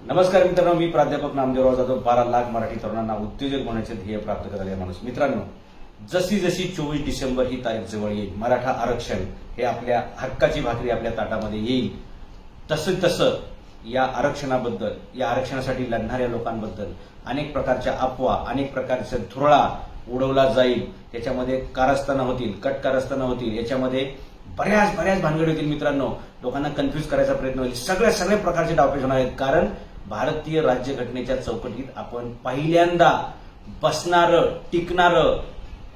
नमस्कार मित्रांनो, मी प्राध्यापक नामदेवराव जाधव 12 लाख मराठी तरुणांना उद्योजक होण्याचे ध्येय प्राप्त करणारा माणूस. मित्रांनो, जशी जशी 24 डिसेंबर ही तारीख जवळ येईल, मराठा आरक्षण हे आपल्या हक्काची भाकरी आपल्या ताटामध्ये येईल, तसं तसं या आरक्षणाबद्दल, या आरक्षणासाठी लढणाऱ्या लोकांबद्दल अनेक प्रकारच्या अफवा, अनेक प्रकारचे धुरळा उडवला जाईल. त्याच्यामध्ये कारस्थानं होतील, कटकारस्थानं होतील, याच्यामध्ये बऱ्याच भानगडी होतील. मित्रांनो, लोकांना कन्फ्यूज करायचा प्रयत्न होईल. सगळे प्रकारचे डावपेच होणार आहेत. कारण भारतीय राज्यघटनेच्या चौकटीत आपण पहिल्यांदा बसणारं, टिकणारं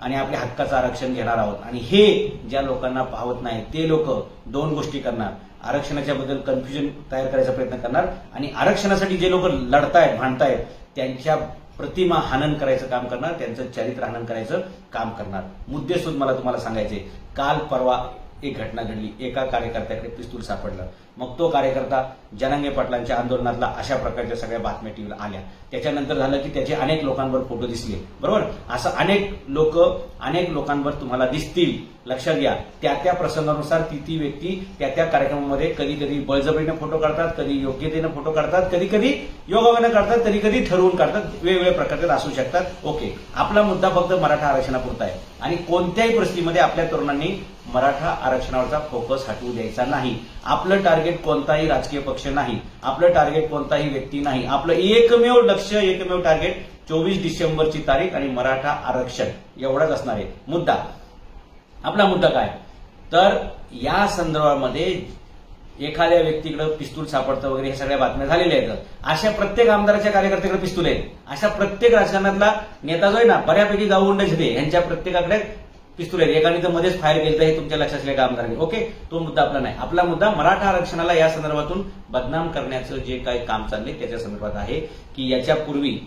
आणि आपल्या हक्काचं आरक्षण घेणार आहोत. आणि हे ज्या लोकांना पाहत नाही ते लोक दोन गोष्टी करणार: आरक्षणाच्या बद्दल कन्फ्युजन तयार करायचा प्रयत्न करणार आणि आरक्षणासाठी जे लोक लढतायत, भांडतायत, त्यांच्या प्रतिमा हनन करायचं काम करणार, त्यांचं चरित्र हनन करायचं काम करणार. मुद्देसूद मला तुम्हाला सांगायचे, काल परवा एक घटना घडली. एका कार्यकर्त्याकडे पिस्तूल सापडलं. मग तो कार्यकर्ता जरांगे पाटलांच्या आंदोलनातला अशा प्रकारच्या सगळ्या बातम्या टीव्हीला आल्या. त्याच्यानंतर झालं की त्याचे अनेक लोकांवर फोटो दिसले. बरोबर, असं अनेक लोकांवर तुम्हाला दिसतील. लक्षात घ्या, त्या प्रसंगानुसार ती व्यक्ती त्या कार्यक्रमामध्ये कधी बळजबरीने फोटो काढतात, कधी योग्यतेने फोटो काढतात, कधी योगायोगाने काढतात, कधी ठरवून काढतात. वेगवेगळ्या प्रकारचे असू शकतात. ओके, आपला मुद्दा फक्त मराठा आरक्षणापुरता आहे आणि कोणत्याही परिस्थितीमध्ये आपल्या तरुणांनी मराठा आरक्षणावरचा फोकस हटवू द्यायचा नाही. आपलं टार्गेट कोणताही राजकीय पक्ष नाही, आपलं टार्गेट कोणताही व्यक्ती नाही. आपलं एकमेव लक्ष्य, एकमेव टार्गेट 24 डिसेंबरची तारीख आणि मराठा आरक्षण एवढाच असणार आहे मुद्दा. आपला मुद्दा काय तर या संदर्भामध्ये एखाद्या व्यक्तीकडे पिस्तूल सापडतं वगैरे, हे सगळ्या बातम्या झालेल्या आहेत. अशा प्रत्येक आमदाराच्या कार्यकर्त्याकडे पिस्तूल आहेत. अशा प्रत्येक राजकारणातला नेता जो आहे ना, बऱ्यापैकी गावगुंड झिदे यांच्या प्रत्येकाकडे पिस्तूल आहेत. एकाने तर मध्येच फायर केलं, हे तुमच्या लक्षात असलेल्या आमदारांनी. ओके, तो मुद्दा आपला नाही. आपला मुद्दा मराठा आरक्षणाला या संदर्भातून बदनाम करण्याचं जे काही काम चाललंय त्याच्या संदर्भात आहे की याच्यापूर्वी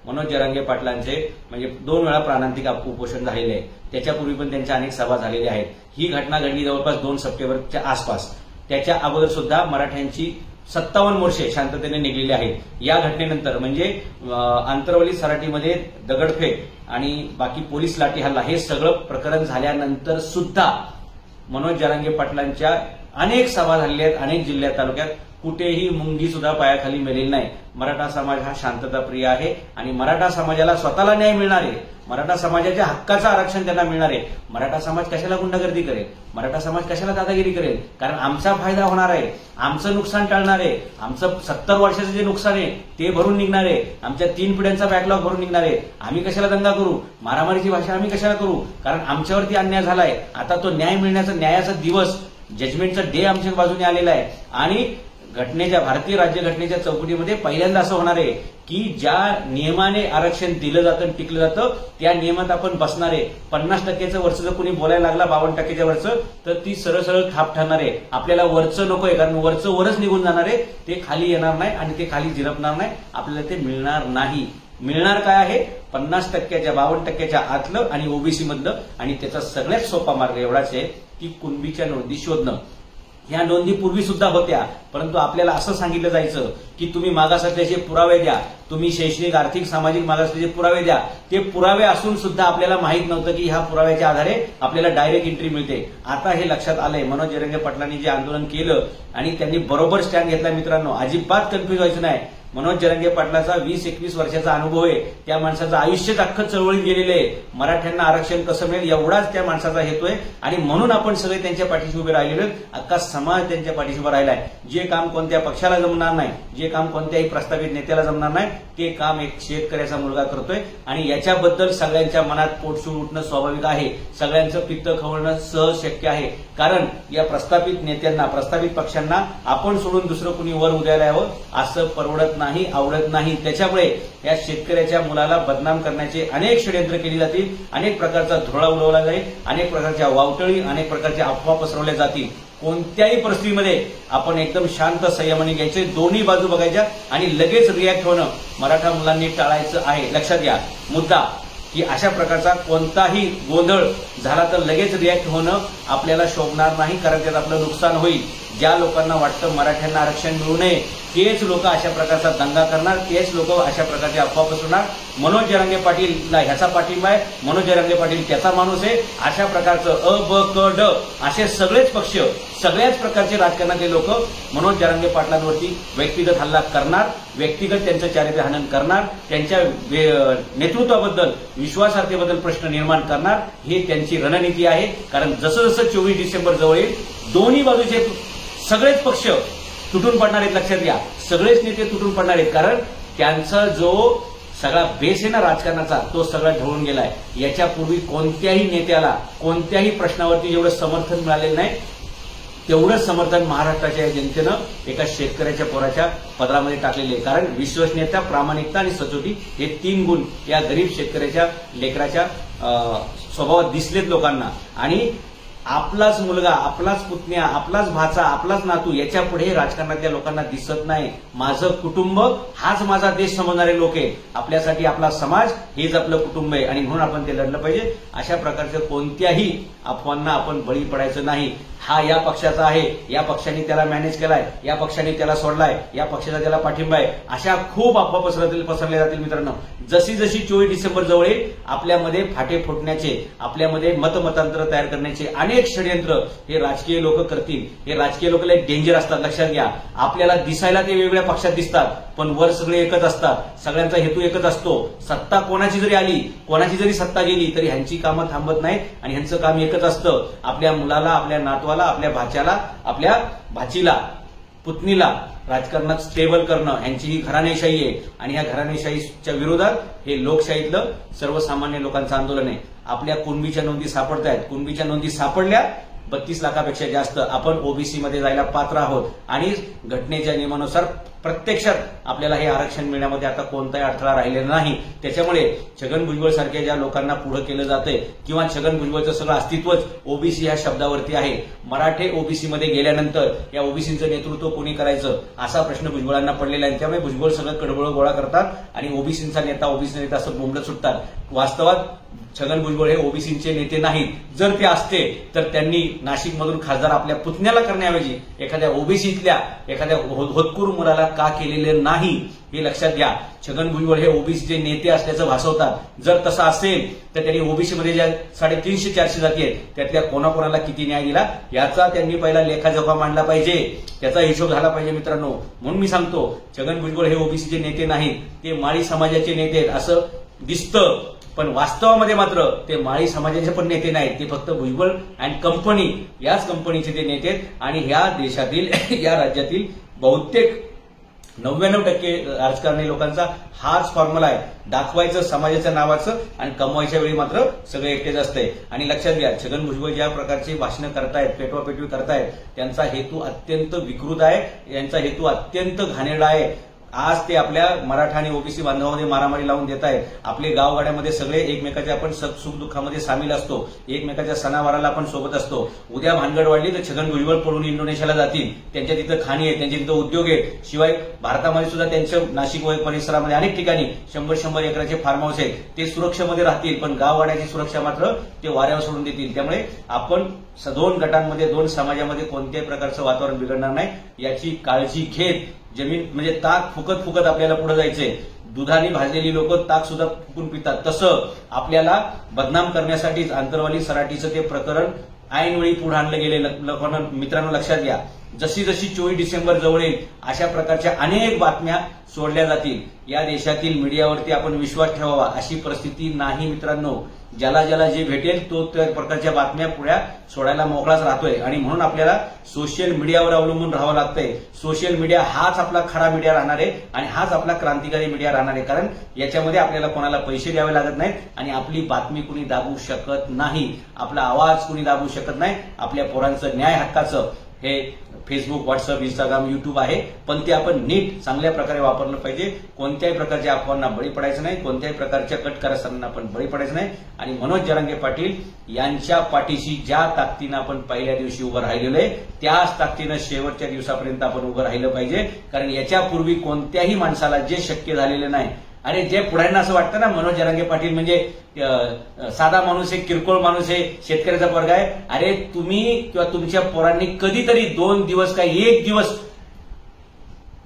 मनोज जरांगे पाटलांचे म्हणजे 2 वेळा प्राणांतिक उपोषण झालेले आहे. त्याच्यापूर्वी पण त्यांच्या अनेक सभा झालेल्या आहेत. ही घटना घडली जवळपास 2 सप्टेंबरच्या आसपास. त्याच्या अगोदर सुद्धा मराठ्यांची 57 वर्षे शांततेने निघलेली आहेत. या घटनेनंतर म्हणजे आंतरवली सराटीमध्ये दगडफेक आणि बाकी पोलीस लाठी हल्ला, हे सगळं प्रकरण झाल्यानंतर सुद्धा मनोज जरांगे पाटलांच्या अनेक सभा झालेल्या आहेत. अनेक जिल्ह्यात, तालुक्यात कुठेही मुंगी सुद्धा पायाखाली मेलेली नाही. मराठा समाज हा शांतताप्रिय आहे आणि मराठा समाजाला स्वतःला न्याय मिळणार आहे. मराठा समाजाच्या हक्काचं आरक्षण त्यांना मिळणार आहे. मराठा समाज कशाला गुंडागर्दी करेल, मराठा समाज कशाला दादागिरी करेल? कारण आमचा फायदा होणार आहे, आमचं नुकसान टाळणार आहे. आमचं 70 वर्षाचं जे नुकसान आहे ते भरून निघणार आहे. आमच्या 3 पिढ्यांचा बॅकलॉग भरून निघणार आहे. आम्ही कशाला दंगा करू, मारामारीची भाषा आम्ही कशाला करू? कारण आमच्यावरती अन्याय झालाय. आता तो न्याय मिळण्याचा, न्यायाचा दिवस, जजमेंटचा डे आमच्या बाजूने आलेला आहे. आणि भारतीय राज्यघटनेच्या चौकटीमध्ये पहिल्यांदा असं होणार आहे की ज्या नियमाने आरक्षण दिलं जातं, टिकलं जातं, त्या नियमात आपण बसणार आहे. 50% वरचं जर कोणी बोलायला लागला, 52% वरचं, तर ती सरळ खाप ठरणार आहे. आपल्याला वरचं नकोय, कारण वरचं वरच निघून जाणार आहे. ते खाली येणार नाही आणि ते खाली झिरपणार नाही. आपल्याला ते मिळणार नाही. मिळणार काय आहे? 50%च्या 52%च्या आतलं आणि ओबीसी मधलं. आणि त्याचा सगळ्यात सोपा मार्ग एवढाच आहे की कुणबीच्या नोंदी शोधणं. ह्या नोंदी पूर्वी सुद्धा होत्या, परंतु आपल्याला असं सांगितलं जायचं की तुम्ही मागासलेचे पुरावे द्या, तुम्ही शैक्षणिक, आर्थिक, सामाजिक मागासलेचे पुरावे द्या. ते पुरावे असून सुद्धा आपल्याला माहित नव्हतं की ह्या पुराव्याच्या आधारे आपल्याला डायरेक्ट एंट्री मिळते. आता हे लक्षात आलंय. मनोज जरांगे पाटलांनी जे आंदोलन केलं आणि त्यांनी बरोबर स्टँड घेतला. मित्रांनो, अजिबात कन्फ्युज व्हायचं नाही. मनोज जरांगे पाटलाचा 20-21 वर्षाचा अनुभव आहे. त्या माणसाचं आयुष्यच अख्खं चळवळीत गेलेलं आहे. मराठ्यांना आरक्षण कसं मिळेल एवढाच त्या माणसाचा हेतू आहे. आणि म्हणून आपण सगळे त्यांच्या पाठीशी उभे राहिलेलो आहेत. अख्खा समाज त्यांच्या पाठीशी उभा राहिलाय. जे काम कोणत्या पक्षाला जमणार नाही, जे काम कोणत्याही प्रस्तावित नेत्याला जमणार नाही, ते काम एक शेतकऱ्याचा मुलगा करतोय. आणि याच्याबद्दल सगळ्यांच्या मनात पोटसूळ उठणं स्वाभाविक आहे. सगळ्यांचं पित्त खवळणं सहज शक्य आहे. कारण या प्रस्थापित नेत्यांना, प्रस्थापित पक्षांना आपण सोडून दुसरं कुणी वर उद्याला यावं असं परवडत नाही, आवडत नाही. त्याच्यामुळे या शेतकऱ्याच्या मुलाला बदनाम करण्याचे अनेक षडयंत्र केली जातील. अनेक प्रकारचा धुरळा उडवला जाईल. अनेक प्रकारच्या वावटळी, अनेक प्रकारच्या अफवा पसरवल्या जातील. कोणत्याही परिस्थितीमध्ये आपण एकदम शांत संयमाने घ्यायचे, दोन्ही बाजू बघायच्या आणि लगेच रिॲक्ट होणं मराठा मुलांनी टाळायचं आहे. लक्षात घ्या मुद्दा की अशा प्रकारचा कोणताही गोंधळ झाला तर लगेच रिॲक्ट होणं आपल्याला शोभणार नाही, कारण त्यात आपलं नुकसान होईल. ज्या लोकांना वाटतं मराठ्यांना आरक्षण मिळू नये तेच लोक अशा प्रकारचा दंगा करणार, तेच लोक अशा प्रकारचे अफवा पसरवणार. मनोज जरांगे पाटीलला ह्याचा पाठिंबा आहे, मनोज जरांगे पाटील त्याचा माणूस आहे, अशा प्रकारचं अ ब क ड असे सगळेच पक्ष, सगळ्याच प्रकारचे राजकारणातले लोक मनोज जरांगे पाटलांवरती व्यक्तिगत हल्ला करणार, व्यक्तिगत त्यांचं चारित्र्यहनन करणार, त्यांच्या नेतृत्वाबद्दल विश्वासार्हतेबद्दल प्रश्न निर्माण करणार. ही त्यांची रणनीती आहे. कारण जसं जसं 24 डिसेंबर जवळ येईल दोन्ही बाजूचे सगळेच पक्ष तुटून पडणार आहेत. लक्षात घ्या, सगळेच नेते तुटून पडणार आहेत. कारण त्यांचा जो सगळा बेस आहे ना राजकारणाचा, तो सगळा ढळून गेलाय. याच्यापूर्वी कोणत्याही नेत्याला कोणत्याही प्रश्नावरती जेवढं समर्थन मिळालेलं नाही तेवढंच समर्थन महाराष्ट्राच्या जनतेनं एका शेतकऱ्याच्या पोराच्या पदरामध्ये टाकलेले आहे. कारण विश्वसनीयता, प्रामाणिकता आणि सचोटी हे 3 गुण या गरीब शेतकऱ्याच्या लेकराच्या स्वभावात दिसलेत लोकांना. आणि आपलाच मुलगा, आपलाच पुतण्या, आपलाच भाचा, आपलाच नातू याच्या पुढे राजकारणातल्या लोकांना दिसत नाही. माझं कुटुंब हाच माझा देश समजणारे लोक आहे. आपल्यासाठी आपला समाज हेच आपलं कुटुंब आहे आणि म्हणून आपण ते लढलं पाहिजे. अशा प्रकारचं कोणत्याही अफवांना आपण बळी पडायचं नाही. हा या पक्षाचा आहे, या पक्षाने त्याला मॅनेज केलाय, या पक्षाने त्याला सोडलाय, या पक्षाचा त्याला पाठिंबा आहे, अशा खूप अफवा पसरल्या जातील मित्रांनो. जशी जशी 24 डिसेंबर जवळ येईल आपल्यामध्ये फाटे फुटण्याचे, आपल्यामध्ये मतमतांतर तयार करण्याचे अनेक षडयंत्र हे राजकीय लोक करतील. हे राजकीय लोक लय डेंजर असतात. लक्षात घ्या, आपल्याला दिसायला ते वेगवेगळ्या पक्षात दिसतात पण वर सगळे एकच असतात. सगळ्यांचा हेतू एकच असतो. सत्ता कोणाची जरी आली, कोणाची जरी सत्ता गेली तरी ह्यांची कामं थांबत नाहीत आणि ह्यांचं काम एकच असतं, आपल्या मुलाला, आपल्या नातवाला, आपल्या भाच्याला, आपल्या भाचीला, पुतणीला राजकारणात स्टेबल करणं. यांची ही घराणेशाही आहे आणि या घराणेशाहीच्या विरोधात हे लोकशाहीतलं सर्वसामान्य लोकांचं आंदोलन आहे. आपल्या कुणबीच्या नोंदी सापडतायत, कुणबीच्या नोंदी सापडल्या 32 लाखापेक्षा जास्त. आपण ओबीसी मध्ये जायला पात्र आहोत आणि घटनेच्या नियमानुसार प्रत्यक्षात आपल्याला हे आरक्षण मिळण्यामध्ये आता कोणताही अडथळा राहिलेला नाही. त्याच्यामुळे छगन भुजबळ सारख्या ज्या लोकांना पुढे केलं जातंय किंवा छगन भुजबळचं सगळं अस्तित्वच ओबीसी ह्या शब्दावरती आहे. मराठे ओबीसी मध्ये गेल्यानंतर या ओबीसीचं नेतृत्व कोणी करायचं असा प्रश्न भुजबळांना पडलेला आहे. त्यामुळे भुजबळ सगळं कडबळ गोळा करतात आणि ओबीसीचा नेता, ओबीसी नेता असं बोंबलत सुटतात. वास्तवात छगन भुजबळ हे ओबीसीचे नेते नाहीत. जर ते असते तर त्यांनी नाशिकमधून खासदार आपल्या पुतण्याला करण्याऐवजी एखाद्या ओबीसीतल्या एखाद्या होतकरू मुलाला का केलेले नाही हे लक्षात घ्या. छगन भुजबळ हे ओबीसीचे नेते असल्याचं भासवतात. जर तसं असेल तर त्यांनी ओबीसीमध्ये ज्या 350-400 जाती आहेत त्यातल्या कोणाकोणाला किती न्याय दिला याचा त्यांनी पहिला लेखाजोखा मांडला पाहिजे, त्याचा हिशोब झाला पाहिजे मित्रांनो. म्हणून मी सांगतो, छगन भुजबळ हे ओबीसीचे नेते नाहीत, ते माळी समाजाचे नेते आहेत असं दिसतं, पण वास्तवामध्ये मात्र ते माळी समाजाचे पण नेते नाहीत. ते फक्त भुजबळ अँड कंपनी याच कंपनीचे ते नेते आहेत. आणि ह्या देशातील, या राज्यातील बहुतेक 99% राजकारणी लोकांचा हाच फॉर्म्युला आहे. दाखवायचं समाजाच्या नावाचं आणि कमवायच्या वेळी मात्र सगळे एकटेच असते. आणि लक्षात घ्या, छगन भुजबळ ज्या प्रकारचे भाषणं करतायत, पेटवापेटवी करतायत, त्यांचा हेतू अत्यंत विकृत आहे, यांचा हेतू अत्यंत घाणेरडा आहे. आज ते आपल्या मराठा आणि ओबीसी बांधवांमध्ये मारामारी लावून देत आहेत. आपले गावगाड्यामध्ये सगळे एकमेकाच्या आपण सुखदुःखामध्ये सामील असतो, एकमेकाच्या सणावाराला आपण सोबत असतो. उद्या भानगड वाढली तर छगन भुजबळ पळून इंडोनेशियाला जातील. त्यांच्या तिथं खाणी आहे, त्यांच्या तिथं उद्योग आहेत. शिवाय भारतामध्ये सुद्धा त्यांच्या नाशिक परिसरामध्ये अनेक ठिकाणी 100-100 एकराचे फार्म हाऊस आहेत. ते सुरक्षेमध्ये राहतील पण गावगाड्याची सुरक्षा मात्र ते वाऱ्यावर सोडून देतील. त्यामुळे आपण 2 गटांमध्ये, 2 समाजामध्ये कोणत्याही प्रकारचं वातावरण बिघडणार नाही याची काळजी घेत जमीन म्हणजे ताक फुकत फुकत आपल्याला पुढे जायचंय. दुधाने भाजलेली लोक ताक सुद्धा फुकून पितात. तसं आपल्याला बदनाम करण्यासाठीच आंतरवाली सराटीचं ते प्रकरण ऐनवेळी पुढे आणलं गेले. मित्रांनो लक्षात घ्या, जशी जशी 24 डिसेंबर जवळ येईल अशा प्रकारच्या अनेक बातम्या सोडल्या जातील. या देशातील मीडियावरती आपण विश्वास ठेवावा अशी परिस्थिती नाही मित्रांनो. ज्याला ज्याला जे भेटेल तो त्या प्रकारच्या बातम्या पुढ्या सोडायला मोकळाच राहतोय आणि म्हणून आपल्याला सोशल मीडियावर अवलंबून राहावं लागतंय. सोशल मीडिया हाच आपला खरा मीडिया राहणार आहे आणि हाच आपला क्रांतिकारी मीडिया राहणार आहे. कारण याच्यामध्ये आपल्याला कोणाला पैसे द्यावे लागत नाहीत आणि आपली बातमी कुणी दाबू शकत नाही, आपला आवाज कुणी दाबू शकत नाही. आपल्या पोरांचं न्याय हक्काचं हे फेसबुक, व्हॉट्सअप, इंस्टाग्राम, युट्यूब आहे, पण ते आपण नीट चांगल्या प्रकारे वापरलं पाहिजे. कोणत्याही प्रकारच्या अफवांना बळी पडायचं नाही, कोणत्याही प्रकारच्या कटकारस्थानांना आपण बळी पडायचं नाही. आणि मनोज जरांगे पाटील यांच्या पाठीशी ज्या ताकदीनं आपण पहिल्या दिवशी उभं राहिलेलो आहे त्याच ताकदीनं शेवटच्या दिवसापर्यंत आपण उभं राहिलं पाहिजे. कारण याच्यापूर्वी कोणत्याही माणसाला जे शक्य झालेलं नाही अरे जे पुढाऱ्यांना असं वाटतं ना मनोज जरांगे पाटील म्हणजे साधा माणूस आहे, किरकोळ माणूस आहे, शेतकऱ्याचा वर्ग आहे. अरे तुम्ही किंवा तुमच्या पोरांनी कधीतरी 2 दिवस काय 1 दिवस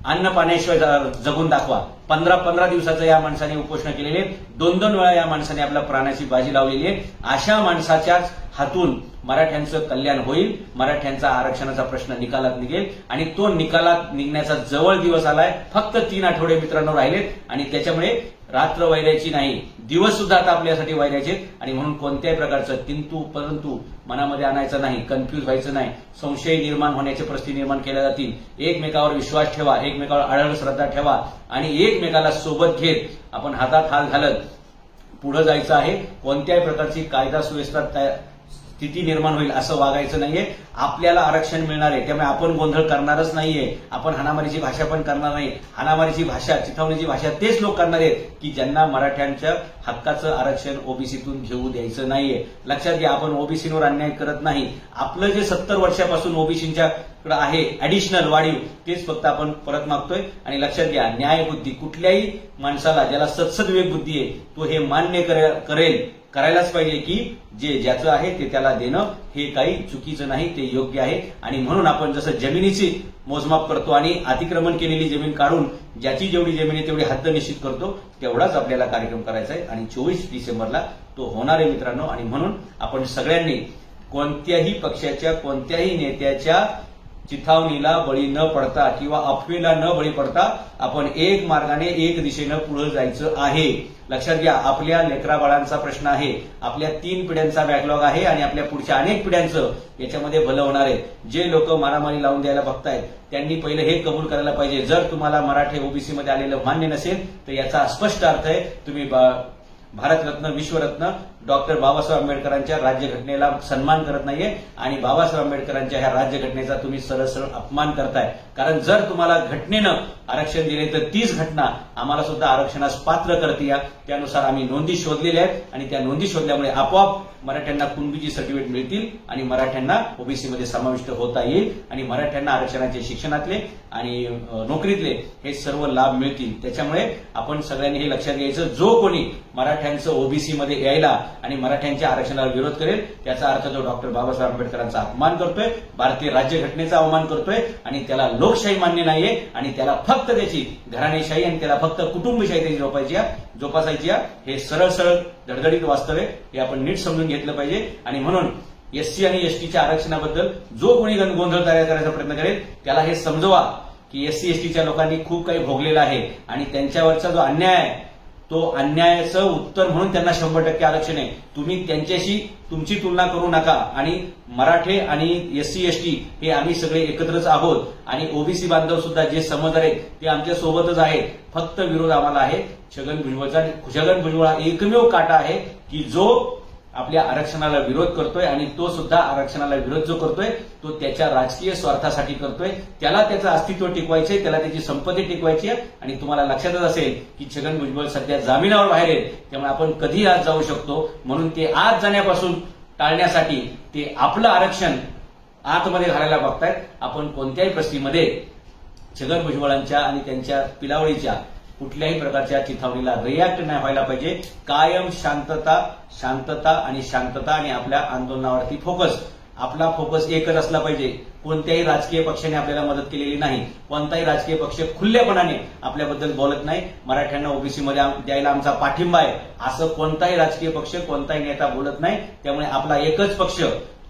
अन्न पाण्याशिवाय जगून दाखवा. 15 दिवसाचं या माणसाने उपोषण केलेले, 2 वेळा या माणसाने आपल्या प्राणाची बाजी लावलेली आहे. अशा माणसाच्याच हातून मराठ्यांचं कल्याण होईल, मराठ्यांचा आरक्षणाचा प्रश्न निकालात निघेल आणि तो निकालात निघण्याचा जवळ दिवस आलाय. फक्त 3 आठवडे मित्रांनो राहिलेत आणि त्याच्यामुळे रात्र वैरायची नाही, दिवस सुद्धा आता आपल्यासाठी वैरायचे आणि म्हणून कोणत्याही प्रकारचं किंतु परंतु मनामध्ये आणायचं नाही, कन्फ्यूज व्हायचं नाही, संशय निर्माण होण्याची परिस्थिती निर्माण केल्या जातील. एकमेकावर विश्वास ठेवा, एकमेकावर अढळ श्रद्धा ठेवा आणि एकमेकाला सोबत घेत आपण हातात हात घालत पुढे जायचं आहे. कोणत्याही प्रकारची कायदा सुव्यवस्था स्थिती निर्माण होईल असं वागायचं नाहीये. आपल्याला आरक्षण मिळणार आहे त्यामुळे आपण गोंधळ करणारच नाहीये, आपण हाणामारीची भाषा पण करणार नाही. हाणामारीची भाषा, चिथावणीची भाषा तेच लोक करणार आहेत की ज्यांना मराठ्यांच्या हक्काचं आरक्षण ओबीसीतून घेऊ द्यायचं नाहीये. लक्षात घ्या, आपण ओबीसीवर अन्याय करत नाही. आपलं जे 70 वर्षापासून ओबीसींच्याकडे आहे ऍडिशनल वाढीव तेच फक्त आपण परत मागतोय. आणि लक्षात घ्या, न्यायबुद्धी कुठल्याही माणसाला ज्याला सत्सद्विवेक बुद्धी आहे तो हे मान्य करायलाच पाहिजे की जे ज्याचं आहे ते त्याला देणं हे काही चुकीचं नाही, ते योग्य आहे. आणि म्हणून आपण जसं जमिनीची मोजमाप करतो आणि अतिक्रमण केलेली जमीन काढून ज्याची जेवढी जमीन आहे तेवढी हद्द निश्चित करतो, तेवढाच आपल्याला कार्यक्रम करायचा आहे आणि 24 डिसेंबरला तो होणार आहे मित्रांनो. आणि म्हणून आपण सगळ्यांनी कोणत्याही पक्षाच्या कोणत्याही नेत्याच्या चिथावणीला बळी न पडता किंवा अफवेला न बळी पडता आपण एक मार्गाने एक दिशेनं पुढे जायचं आहे. लक्षात घ्या, आपल्या लेकराबाळांचा प्रश्न आहे, आपल्या 3 पिढ्यांचा बॅकलॉग आहे आणि आपल्या पुढच्या अनेक पिढ्यांचं याच्यामध्ये भलं होणार आहे. जे लोक मारामारी लावून द्यायला बघतायत त्यांनी पहिले हे कबूल करायला पाहिजे, जर तुम्हाला मराठे ओबीसीमध्ये आलेलं मान्य नसेल तर याचा स्पष्ट अर्थ आहे तुम्ही भारतरत्न विश्वरत्न डॉक्टर बाबासाहेब आंबेडकरांच्या राज्यघटनेला सन्मान करत नाहीये आणि बाबासाहेब आंबेडकरांच्या ह्या राज्यघटनेचा तुम्ही सरळ सरळ अपमान करताय. कारण जर तुम्हाला घटनेनं आरक्षण दिले तर तीच घटना आम्हाला सुद्धा आरक्षणास पात्र करते. त्यानुसार आम्ही नोंदी शोधलेल्या आहेत आणि त्या नोंदी शोधल्यामुळे आपोआप मराठ्यांना कुणबीची सर्टिफिकेट मिळतील आणि मराठ्यांना ओबीसीमध्ये समाविष्ट होता येईल आणि मराठ्यांना आरक्षणाचे शिक्षणातले आणि नोकरीतले हे सर्व लाभ मिळतील. त्याच्यामुळे आपण सगळ्यांनी हे लक्षात घ्यायचं, जो कोणी मराठ्यांचं ओबीसीमध्ये यायला आणि मराठ्यांच्या आरक्षणाला विरोध करेल त्याचा अर्थ तो डॉक्टर बाबासाहेब आंबेडकरांचा अपमान करतोय, भारतीय राज्यघटनेचा अवमान करतोय आणि त्याला लोकशाही मान्य नाहीये आणि त्याला फक्त त्याची घराणेशाही आणि त्याला फक्त कुटुंबशाही त्याची जोपासायची हे सरळ सरळ धडधडीत वास्तव आहे. हे आपण नीट समजून घेतलं पाहिजे. आणि म्हणून एससी आणि एसटीच्या आरक्षणाबद्दल जो कोणी गोंधळ तयार करायचा प्रयत्न करेल त्याला हे समजवा की एससी एसटीच्या लोकांनी खूप काही भोगलेलं आहे आणि त्यांच्यावरचा जो अन्याय आहे तो अन्यायाचं उत्तर म्हणून त्यांना 100% आरक्षण आहे. तुम्ही त्यांच्याशी तुमची तुलना करू नका. आणि मराठे आणि एससी एसटी हे आम्ही सगळे एकत्रच आहोत आणि ओबीसी बांधव सुद्धा जे समजदार आहेत ते आमच्या सोबतच आहेत. फक्त विरोध आम्हाला आहे छगन भुजबळचा. छगन भुजबळ हा एकमेव काटा आहे की जो आपल्या आरक्षणाला विरोध करतोय आणि तो सुद्धा आरक्षणाला विरोध जो करतोय तो त्याच्या राजकीय स्वार्थासाठी करतोय. त्याला त्याचं अस्तित्व टिकवायचंय, त्याला त्याची संपत्ती टिकवायची आहे. आणि तुम्हाला लक्षातच असेल की छगन भुजबळ सध्या जामिनावर बाहेर आहेत, त्यामुळे आपण कधी आज जाऊ शकतो. म्हणून ते आज जाण्यापासून टाळण्यासाठी ते आपलं आरक्षण आतमध्ये घालायला बघतायत. आपण कोणत्याही परिस्थितीमध्ये छगन भुजबळांच्या आणि त्यांच्या पिलावळीच्या कुठल्याही प्रकारच्या चिथावणीला रिॲक्ट नाही व्हायला पाहिजे. कायम शांतता आणि आपल्या आंदोलनावरती फोकस. आपला फोकस एकच असला पाहिजे. कोणत्याही राजकीय पक्षाने आपल्याला मदत केलेली नाही. कोणताही राजकीय पक्ष खुल्लेपणाने आपल्याबद्दल बोलत नाही. मराठ्यांना ओबीसीमध्ये द्यायला आमचा पाठिंबा आहे असं कोणताही राजकीय पक्ष, कोणताही नेता बोलत नाही. त्यामुळे आपला एकच पक्ष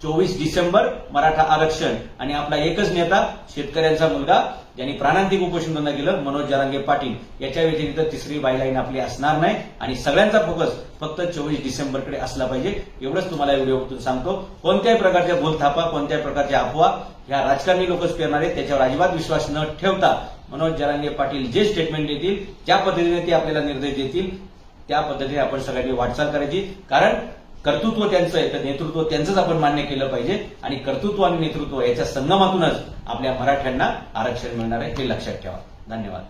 24 डिसेंबर मराठा आरक्षण आणि आपला एकच नेता शेतकऱ्यांचा मुलगा ज्यांनी प्राणांतिक उपोषण बंद केलं मनोज जरांगे पाटील. याच्या व्यतिरिक्त तिसरी बायलाईन आपली असणार नाही आणि सगळ्यांचा फोकस फक्त 24 डिसेंबरकडे असला पाहिजे. एवढंच तुम्हाला व्हिडिओतून सांगतो. कोणत्याही प्रकारच्या भूलथापा, कोणत्याही प्रकारच्या अफवा ह्या राजकारणी लोकच पेरणार आहेत. त्याच्यावर अजिबात विश्वास न ठेवता मनोज जरांगे पाटील जे स्टेटमेंट देतील ज्या पद्धतीने ते आपल्याला निर्देश देतील त्या पद्धतीने आपण सगळ्यांनी वाटचाल करायची. कारण कर्तृत्व त्यांचं आहे तर नेतृत्व त्यांचंच आपण मान्य केलं पाहिजे आणि कर्तृत्व आणि नेतृत्व याच्या संगमातूनच आपल्या मराठ्यांना आरक्षण मिळणार आहे हे लक्षात ठेवा. धन्यवाद.